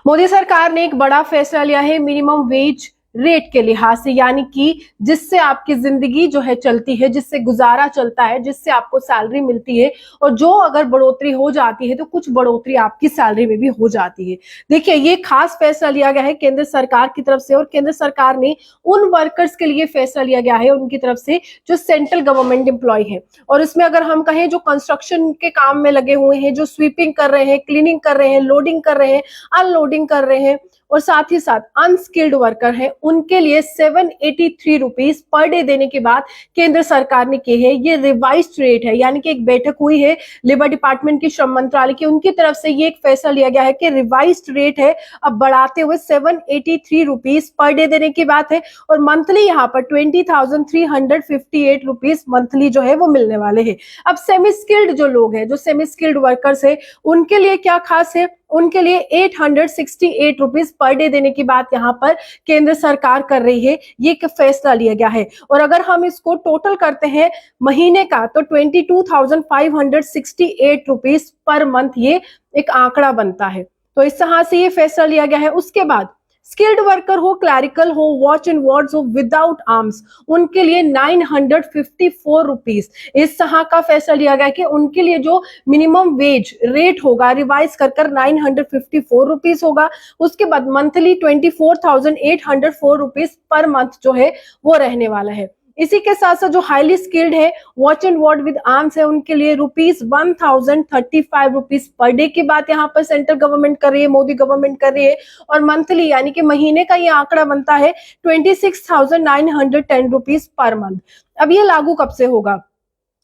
मोदी सरकार ने एक बड़ा फैसला लिया है मिनिमम वेज रेट के लिहाज से, यानी कि जिससे आपकी जिंदगी जो है चलती है, जिससे गुजारा चलता है, जिससे आपको सैलरी मिलती है, और जो अगर बढ़ोतरी हो जाती है तो कुछ बढ़ोतरी आपकी सैलरी में भी हो जाती है। देखिए, ये खास फैसला लिया गया है केंद्र सरकार की तरफ से, और केंद्र सरकार ने उन वर्कर्स के लिए फैसला लिया गया है उनकी तरफ से जो सेंट्रल गवर्नमेंट एम्प्लॉय है। और इसमें अगर हम कहें जो कंस्ट्रक्शन के काम में लगे हुए हैं, जो स्वीपिंग कर रहे हैं, क्लीनिंग कर रहे हैं, लोडिंग कर रहे हैं, अनलोडिंग कर रहे हैं, और साथ ही साथ अनस्किल्ड वर्कर हैं, उनके लिए 783 रुपीज पर डे देने की बात केंद्र सरकार ने की है। ये रिवाइज्ड रेट है, यानी कि एक बैठक हुई है लेबर डिपार्टमेंट की, श्रम मंत्रालय की, उनकी तरफ से ये एक फैसला लिया गया है कि रिवाइज्ड रेट है अब बढ़ाते हुए 783 रुपीज पर डे देने की बात है। और मंथली यहाँ पर 20,358 रुपीज मंथली जो है वो मिलने वाले हैं। अब सेमी स्किल्ड जो लोग हैं, जो सेमी स्किल्ड वर्कर्स है, उनके लिए क्या खास है? उनके लिए 868 रुपीज पर डे देने की बात यहाँ पर केंद्र सरकार कर रही है। ये एक फैसला लिया गया है। और अगर हम इसको टोटल करते हैं महीने का, तो 22,568 रुपीज पर मंथ ये एक आंकड़ा बनता है। तो इस तरह से ये फैसला लिया गया है। उसके बाद स्किल्ड वर्कर हो, क्लैरिकल हो, वॉच एंड वार्ड्स हो, विदाउट आर्म्स, उनके लिए 954 रुपीज इस तरह का फैसला लिया गया कि उनके लिए जो मिनिमम वेज रेट होगा रिवाइज कर 954 रुपीज होगा। उसके बाद मंथली 24,804 रुपीज पर मंथ जो है वो रहने वाला है। इसी के साथ साथ जो हाईली स्किल्ड है, watch and ward with arms है, उनके लिए ₹1035 रुपीज पर डे की बात यहाँ पर सेंट्रल गवर्नमेंट कर रही है, मोदी गवर्नमेंट कर रही है। और मंथली यानी कि महीने का ये आंकड़ा बनता है 26,910 रुपीज पर मंथ। अब ये लागू कब से होगा?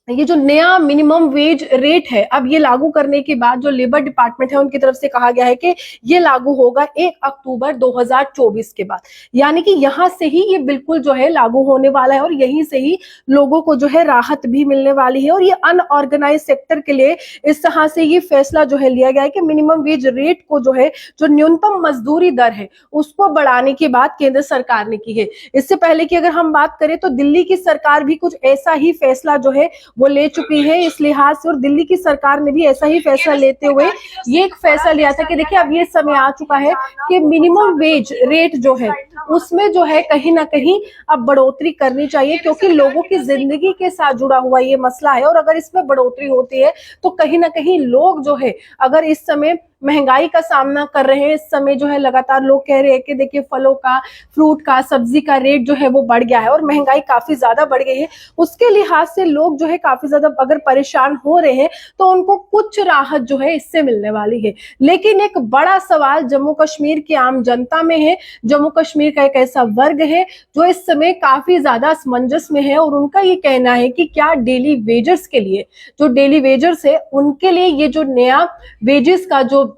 ये जो नया मिनिमम वेज रेट है, अब ये लागू करने के बाद जो लेबर डिपार्टमेंट है उनकी तरफ से कहा गया है कि ये लागू होगा 1 अक्टूबर 2024 के बाद। यानी कि यहाँ से ही ये बिल्कुल जो है लागू होने वाला है, और यहीं से ही लोगों को जो है राहत भी मिलने वाली है। और ये अनऑर्गेनाइज सेक्टर के लिए इस तरह से ये फैसला जो है लिया गया है कि मिनिमम वेज रेट को जो है, जो न्यूनतम मजदूरी दर है, उसको बढ़ाने की बात केंद्र सरकार ने की है। इससे पहले की अगर हम बात करें तो दिल्ली की सरकार भी कुछ ऐसा ही फैसला जो है वो ले चुकी है इस लिहाज से, और दिल्ली की सरकार ने भी ऐसा ही फैसला लेते हुए ये एक फैसला लिया था कि देखिए अब ये समय आ चुका है कि मिनिमम वेज रेट जो है उसमें जो है कहीं ना कहीं अब बढ़ोतरी करनी चाहिए, क्योंकि लोगों की जिंदगी के साथ जुड़ा हुआ ये मसला है। और अगर इसमें बढ़ोतरी होती है तो कहीं ना कहीं लोग जो है, अगर इस समय महंगाई का सामना कर रहे हैं, इस समय जो है लगातार लोग कह रहे हैं कि देखिए फलों का, फ्रूट का, सब्जी का रेट जो है वो बढ़ गया है और महंगाई काफी ज्यादा बढ़ गई है। उसके लिहाज से लोग जो है काफी ज्यादा अगर परेशान हो रहे हैं तो उनको कुछ राहत जो है इससे मिलने वाली है। लेकिन एक बड़ा सवाल जम्मू कश्मीर की आम जनता में है। जम्मू कश्मीर का एक ऐसा वर्ग है जो इस समय काफी ज्यादा असमंजस में है, और उनका ये कहना है कि क्या डेली वेजर्स के लिए, जो डेली वेजर्स है उनके लिए ये जो नया वेजेस का जो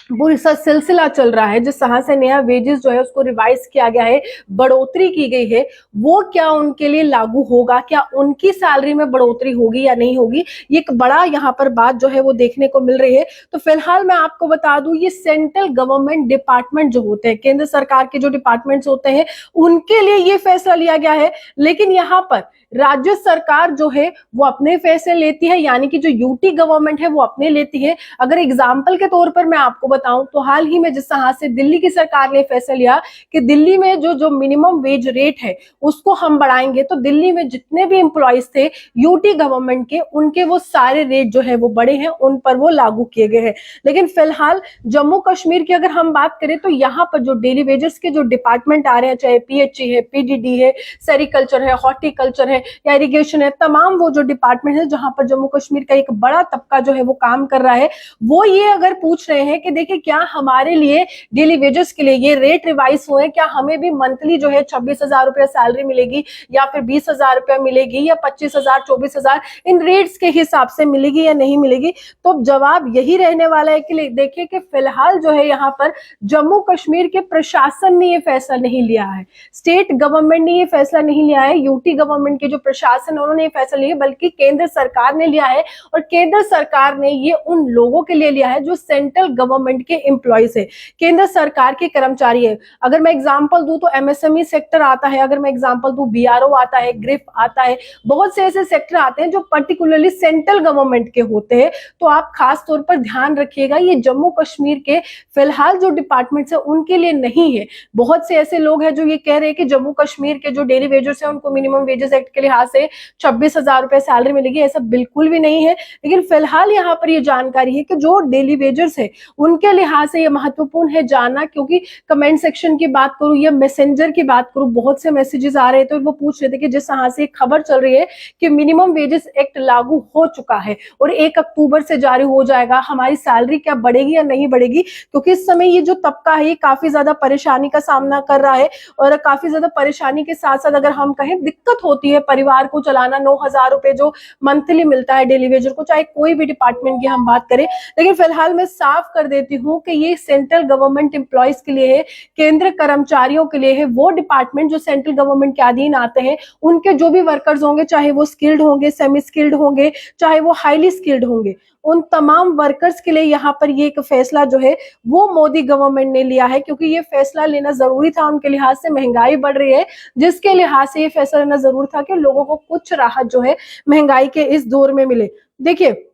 पूरी सा सिलसिला चल रहा है, जिस तरह से नया वेजेस जो है उसको रिवाइज किया गया है, बढ़ोतरी की गई है, वो क्या उनके लिए लागू होगा? क्या उनकी सैलरी में बढ़ोतरी होगी या नहीं होगी? ये एक बड़ा यहाँ पर बात जो है वो देखने को मिल रही है। तो फिलहाल मैं आपको बता दूं, ये सेंट्रल गवर्नमेंट डिपार्टमेंट जो होते हैं, केंद्र सरकार के जो डिपार्टमेंट्स होते हैं, उनके लिए ये फैसला लिया गया है। लेकिन यहाँ पर राज्य सरकार जो है वो अपने फैसले लेती है, यानी कि जो यूटी गवर्नमेंट है वो अपने लेती है। अगर एग्जाम्पल के तौर पर मैं आपको बताऊं तो हाल ही में जिस तरह से दिल्ली की सरकार ने फैसला लिया कि दिल्ली में जो मिनिमम वेज रेट है उसको हम बढ़ाएंगे, तो दिल्ली में जितने भी एम्प्लॉयज थे यूटी गवर्नमेंट के, उनके वो सारे रेट जो है वो बढ़े हैं, उन पर वो लागू किए गए हैं। लेकिन फिलहाल जम्मू कश्मीर की अगर हम बात करें तो यहाँ पर जो डेली वेजेस के जो डिपार्टमेंट आ रहे हैं, चाहे पीएचई है, पीडीडी है, सेरिकल्चर है, हॉर्टिकल्चर है या इरिगेशन है, तमाम वो जो डिपार्टमेंट है जहां पर जम्मू कश्मीर का एक बड़ा तबका जो है वो काम कर रहा है, वो ये अगर पूछ रहे हैं कि देखिए क्या हमारे लिए डेली वेजेस के लिए ये रेट रिवाइज हुए, क्या हमें भी मंथली जो है 26,000 रुपया सैलरी मिलेगी, या फिर 20,000 रुपया मिलेगी, या 25,000, 24,000, इन रेट्स के हिसाब से मिलेगी या नहीं मिलेगी? तो जवाब यही रहने वाला है कि देखिए कि फिलहाल जो है यहाँ पर जम्मू कश्मीर के प्रशासन ने ये फैसला नहीं लिया है, स्टेट गवर्नमेंट ने ये फैसला नहीं लिया है, यूटी गवर्नमेंट के जो प्रशासन उन्होंने ये फैसला लिया, बल्कि केंद्र सरकार ने लिया है। और केंद्र सरकार ने ये उन लोगों के लिए लिया है जो सेंट्रल गवर्नमेंट गवर्नमेंट के एम्प्लॉयज है, केंद्र सरकार के कर्मचारी है। अगर मैं एग्जांपल दूं तो एमएसएमई सेक्टर आता है, अगर मैं एग्जांपल दूं बीआरओ आता है, ग्रिफ आता है, बहुत से ऐसे सेक्टर आते हैं जो पर्टिकुलरली सेंट्रल गवर्नमेंट के होते हैं। तो आप खास तौर पर ध्यान रखिएगा, ये जम्मू कश्मीर के फिलहाल जो डिपार्टमेंट्स है उनके लिए नहीं है। बहुत से ऐसे लोग हैं जो ये कह रहे हैं कि जम्मू कश्मीर के जो डेली वेजर्स है उनको मिनिमम वेजेस एक्ट के लिहाज से 26,000 रुपए सैलरी मिलेगी, ऐसा बिल्कुल भी नहीं है। लेकिन फिलहाल यहाँ पर ये जानकारी है कि जो डेली वेजर्स है उनके लिहाज से ये महत्वपूर्ण है जानना, क्योंकि कमेंट सेक्शन की बात करूं या मैसेंजर की बात करूं, बहुत से मैसेजेस आ रहे थे और वो पूछ रहे थे कि जिस तरह से खबर चल रही है कि मिनिमम वेजेस एक्ट लागू हो चुका है और 1 अक्टूबर से जारी हो जाएगा, हमारी सैलरी क्या बढ़ेगी या नहीं बढ़ेगी, क्योंकि इस समय ये जो तबका है ये काफी ज्यादा परेशानी का सामना कर रहा है और काफी ज्यादा परेशानी के साथ साथ अगर हम कहें दिक्कत होती है परिवार को चलाना। 9,000 रुपए जो मंथली मिलता है डेली वेजर को, चाहे कोई भी डिपार्टमेंट की हम बात करें। लेकिन फिलहाल मैं साफ कर देती हूँ कि ये सेंट्रल गवर्नमेंट एम्प्लॉयज के लिए है, केंद्र कर्मचारियों के लिए है। वो डिपार्टमेंट जो सेंट्रल गवर्नमेंट के अधीन आते हैं उनके जो भी वर्कर्स होंगे, चाहे वो स्किल्ड होंगे, सेमी स्किल्ड होंगे, चाहे वो हाईली स्किल्ड होंगे, उन तमाम वर्कर्स के लिए यहाँ पर ये एक फैसला जो है वो मोदी गवर्नमेंट ने लिया है, क्योंकि ये फैसला लेना जरूरी था उनके लिहाज से। महंगाई बढ़ रही है जिसके लिहाज से ये फैसला लेना जरूरी था कि लोगों को कुछ राहत जो है महंगाई के इस दौर में मिले। देखिए,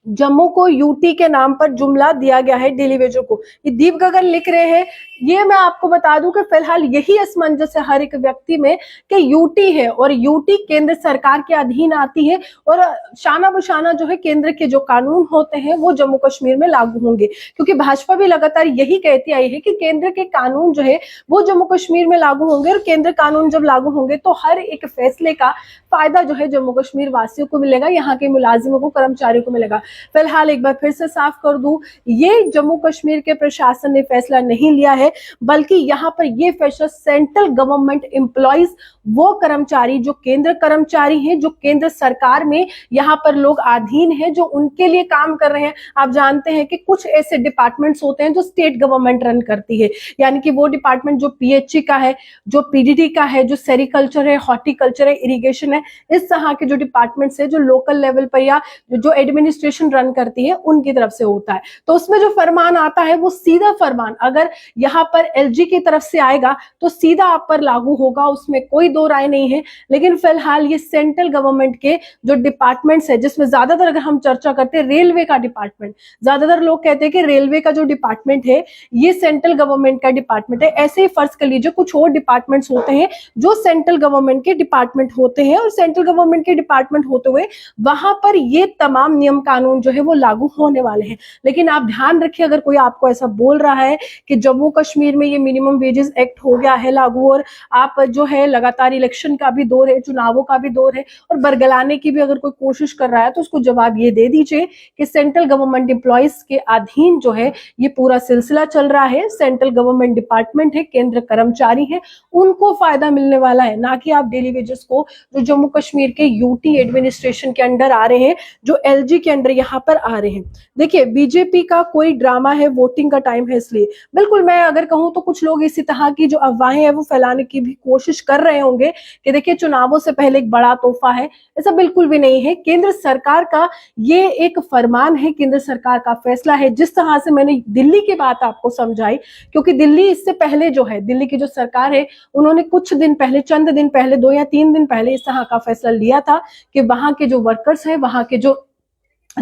जम्मू को यूटी के नाम पर जुमला दिया गया है डेली वेजर को, ये दीप गगन लिख रहे हैं। ये मैं आपको बता दूं कि फिलहाल यही असमंजस है हर एक व्यक्ति में कि यूटी है और यूटी केंद्र सरकार के अधीन आती है और शाना बशाना जो है केंद्र के जो कानून होते हैं वो जम्मू कश्मीर में लागू होंगे, क्योंकि भाजपा भी लगातार यही कहती आई है कि केंद्र के कानून जो है वो जम्मू कश्मीर में लागू होंगे और केंद्र कानून जब लागू होंगे तो हर एक फैसले का फायदा जो है जम्मू कश्मीर वासियों को मिलेगा, यहाँ के मुलाजिमों को, कर्मचारियों को मिलेगा। फिलहाल एक बार फिर से साफ कर दूं, ये जम्मू कश्मीर के प्रशासन ने फैसला नहीं लिया है, बल्कि यहाँ पर ये फैसला सेंट्रल गवर्नमेंट एम्प्लॉयज, वो कर्मचारी जो केंद्र कर्मचारी हैं, जो केंद्र सरकार में यहाँ पर लोग अधीन हैं, जो उनके लिए काम कर रहे हैं। आप जानते हैं कि कुछ ऐसे डिपार्टमेंट्स होते हैं जो स्टेट गवर्नमेंट रन करती है, यानी कि वो डिपार्टमेंट जो पीएचई का है, जो पीडीडी का है, जो सेरिकल्चर है, हॉर्टिकल्चर है, इरिगेशन है, इस तरह के जो डिपार्टमेंट्स है जो लोकल लेवल पर या जो एडमिनिस्ट्रेशन रन करती है उनकी तरफ से होता है। तो उसमें जो फरमान आता है वो सीधा फरमान अगर यहाँ पर एलजी की तरफ से आएगा तो सीधा आप पर लागू होगा, उसमें कोई दो राय नहीं है। लेकिन फिलहाल ये सेंट्रल गवर्नमेंट के जो डिपार्टमेंट्स है, जिसमें ज्यादातर अगर हम चर्चा करते हैं रेलवे का डिपार्टमेंट, ज्यादातर लोग कहते हैं कि रेलवे का जो डिपार्टमेंट है ये सेंट्रल गवर्नमेंट का डिपार्टमेंट है। ऐसे ही फर्ज कर लीजिए कुछ और डिपार्टमेंट्स होते हैं जो सेंट्रल गवर्नमेंट के डिपार्टमेंट होते हैं और सेंट्रल गवर्नमेंट के डिपार्टमेंट होते हुए वहां पर ये तमाम नियम कानून जो है वो लागू होने वाले हैं। लेकिन आप ध्यान रखिए, अगर कोई आपको ऐसा बोल रहा है कि जम्मू कश्मीर में ये मिनिमम वेजेस एक्ट हो गया है लागू और आप जो है लगातार इलेक्शन का भी दौर है, चुनावों का भी दौर है और बरगलाने की भी अगर कोई कोशिश कर रहा है, तो उसको जवाब ये दे दीजिए कि सेंट्रल गवर्नमेंट एम्प्लॉयज के अधीन जो है ये पूरा सिलसिला चल रहा है। सेंट्रल गवर्नमेंट डिपार्टमेंट है, केंद्र कर्मचारी है, उनको फायदा मिलने वाला है, ना कि आप डेली वेजेस को जो जम्मू कश्मीर के यूटी एडमिनिस्ट्रेशन के अंडर आ रहे हैं, जो एलजी के अंडर यहाँ पर आ रहे हैं। देखिए, बीजेपी का कोई ड्रामा है, वोटिंग का टाइम है, इसलिए बिल्कुल मैं अगर कहूं तो कुछ लोग इसी तरह की जो अफवाहें हैं वो फैलाने की भी कोशिश कर रहे होंगे कि देखिए चुनावों से पहले एक बड़ा तोहफा है। ऐसा बिल्कुल भी नहीं है। केंद्र सरकार का ये एक फरमान है, केंद्र सरकार का फैसला है। जिस तरह से मैंने दिल्ली की बात आपको समझाई, क्योंकि दिल्ली इससे पहले जो है, दिल्ली की जो सरकार है उन्होंने कुछ दिन पहले, चंद दिन पहले, 2 या 3 दिन पहले इस तरह का फैसला लिया था कि वहां के जो वर्कर्स हैं, वहां के जो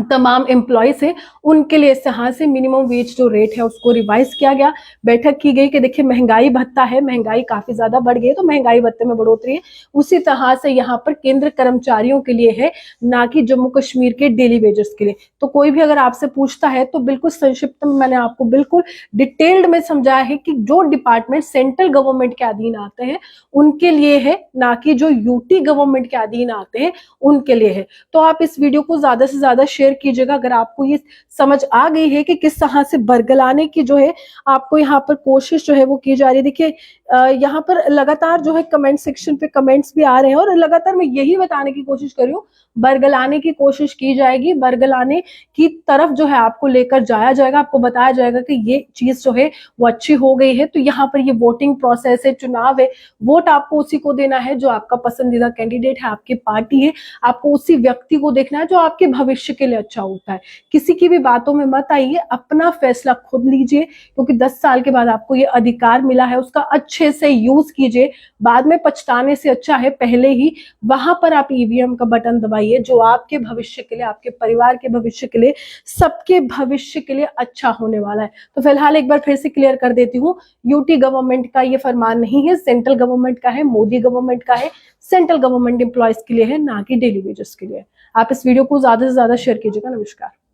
तमाम एम्प्लॉयज है उनके लिए इस तरह से मिनिमम वेज जो रेट है उसको रिवाइज किया गया। बैठक की गई कि देखिए महंगाई भत्ता है, महंगाई काफी ज्यादा बढ़ गई है तो महंगाई भत्ते में बढ़ोतरी है। उसी तरह से यहाँ पर केंद्र कर्मचारियों के लिए है, ना कि जम्मू कश्मीर के डेली वेजर्स के लिए। तो कोई भी अगर आपसे पूछता है तो बिल्कुल संक्षिप्त में मैंने आपको बिल्कुल डिटेल्ड में समझाया है कि जो डिपार्टमेंट सेंट्रल गवर्नमेंट के अधीन आते हैं उनके लिए है, ना कि जो यूटी गवर्नमेंट के अधीन आते हैं उनके लिए है। तो आप इस वीडियो को ज्यादा से ज्यादा शेयर कीजिएगा अगर आपको ये समझ आ गई है कि किस तरह से बरगलाने की जो है आपको यहाँ पर कोशिश जो है वो की जा रही है। देखिए यहाँ पर लगातार जो है कमेंट सेक्शन पे कमेंट्स भी आ रहे हैं और लगातार मैं यही बताने की कोशिश कर रही हूँ, बरगलाने की कोशिश की जाएगी, बरगलाने की तरफ जो है आपको लेकर जाया जाएगा, आपको बताया जाएगा कि ये चीज जो है वो अच्छी हो गई है। तो यहाँ पर ये वोटिंग प्रोसेस है, चुनाव है, वोट आपको उसी को देना है जो आपका पसंदीदा कैंडिडेट है, आपकी पार्टी है, आपको उसी व्यक्ति को देखना है जो आपके भविष्य के लिए अच्छा होता है। किसी की भी बातों में मत आइए, अपना फैसला खुद लीजिए, क्योंकि 10 साल के बाद आपको ये अधिकार मिला है, उसका अच्छे से यूज कीजिए। बाद में पछताने से अच्छा है पहले ही वहां पर आप ईवीएम का बटन दबाइए, जो आपके भविष्य के लिए, आपके परिवार के भविष्य के लिए, सबके भविष्य के लिए अच्छा होने वाला है। तो फिलहाल एक बार फिर से क्लियर कर देती हूँ, यूटी गवर्नमेंट का ये फरमान नहीं है, सेंट्रल गवर्नमेंट का है, मोदी गवर्नमेंट का है, सेंट्रल गवर्नमेंट एम्प्लॉयज के लिए है, ना कि डेली वेजेस के लिए। आप इस वीडियो को ज्यादा से ज्यादा शेयर कीजिएगा। नमस्कार।